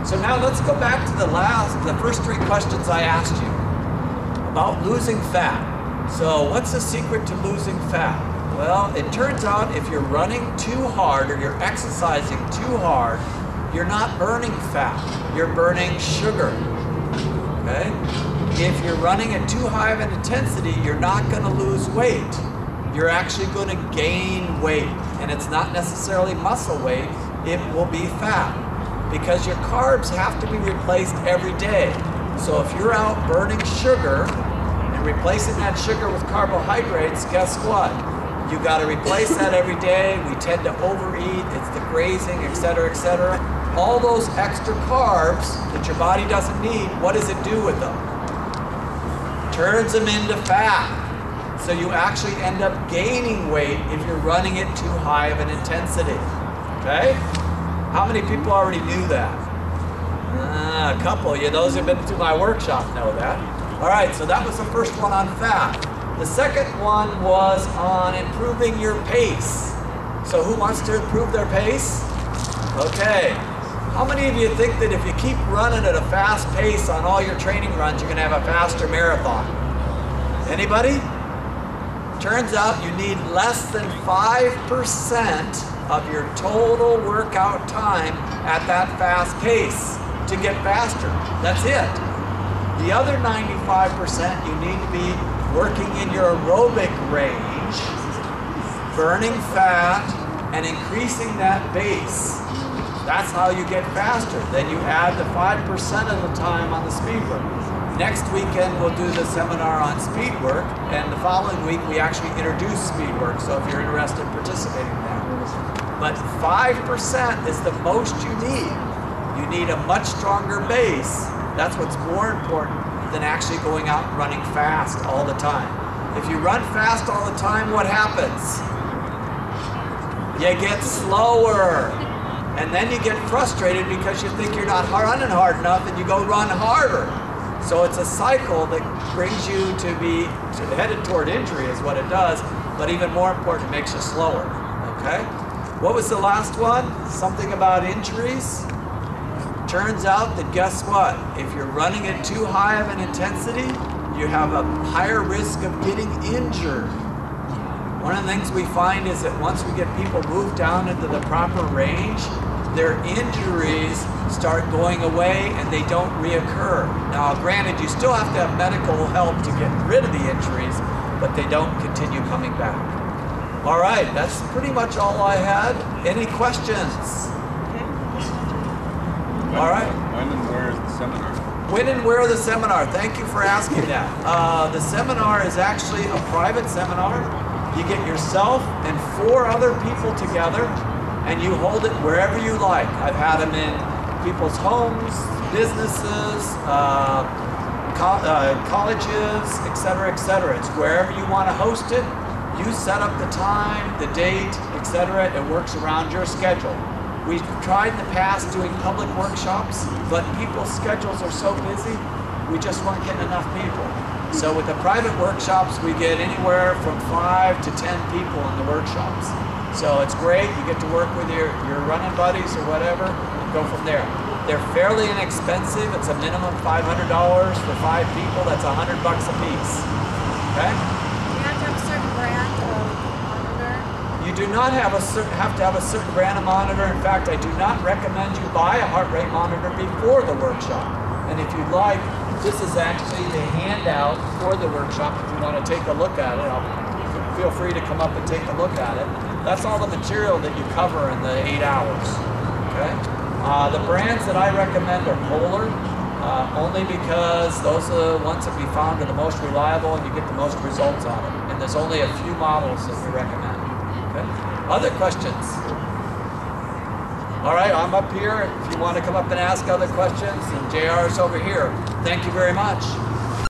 So now let's go back to the first three questions I asked you about losing fat. So what's the secret to losing fat? Well, it turns out if you're running too hard or you're exercising too hard, you're not burning fat, you're burning sugar, okay? If you're running at too high of an intensity, you're not gonna lose weight. You're actually gonna gain weight, and it's not necessarily muscle weight, it will be fat, because your carbs have to be replaced every day. So if you're out burning sugar and replacing that sugar with carbohydrates, guess what? You got to replace that every day. We tend to overeat, it's the grazing, etc., etc. All those extra carbs that your body doesn't need, what does it do with them? Turns them into fat. So you actually end up gaining weight if you're running it too high of an intensity. Okay? How many people already knew that? A couple. Those who have been through my workshop know that. All right, so that was the first one on fat. The second one was on improving your pace. So who wants to improve their pace? Okay. How many of you think that if you keep running at a fast pace on all your training runs, you're going to have a faster marathon? Anybody? Turns out you need less than 5% of your total workout time at that fast pace to get faster. That's it. The other 95% you need to be working in your aerobic range, burning fat, and increasing that base. That's how you get faster. Then you add the 5% of the time on the speed work. Next weekend we'll do the seminar on speed work, and the following week we actually introduce speed work, so if you're interested in participating in that. But 5% is the most you need. You need a much stronger base. That's what's more important than actually going out and running fast all the time. If you run fast all the time, what happens? You get slower. And then you get frustrated because you think you're not running hard enough and you go run harder. So it's a cycle that brings you to be headed toward injury is what it does, but even more important, it makes you slower, okay? What was the last one? Something about injuries? Turns out that guess what? If you're running at too high of an intensity, you have a higher risk of getting injured. One of the things we find is that once we get people moved down into the proper range, their injuries start going away and they don't reoccur. Now granted, you still have to have medical help to get rid of the injuries, but they don't continue coming back. All right, that's pretty much all I had. Any questions? All right. When and where is the seminar? When and where the seminar? Thank you for asking that. The seminar is actually a private seminar. You get yourself and 4 other people together, and you hold it wherever you like. I've had them in people's homes, businesses, colleges, etc., etc. It's wherever you want to host it. You set up the time, the date, etc. It works around your schedule. We've tried in the past doing public workshops, but people's schedules are so busy, we just weren't getting enough people. So with the private workshops, we get anywhere from 5 to 10 people in the workshops. So it's great, you get to work with your running buddies or whatever, and go from there. They're fairly inexpensive, it's a minimum $500 for 5 people, that's $100 a piece, okay? Do you have to have a certain brand of monitor? You do not have to have a certain brand of monitor. In fact, I do not recommend you buy a heart rate monitor before the workshop. And if you'd like, this is actually the handout for the workshop if you want to take a look at it. Feel free to come up and take a look at it. That's all the material that you cover in the 8 hours. Okay? The brands that I recommend are Polar, only because those are the ones that we found are the most reliable and you get the most results out of it. And there's only a few models that we recommend. Okay? Other questions? All right, I'm up here if you want to come up and ask other questions, and JR is over here. Thank you very much.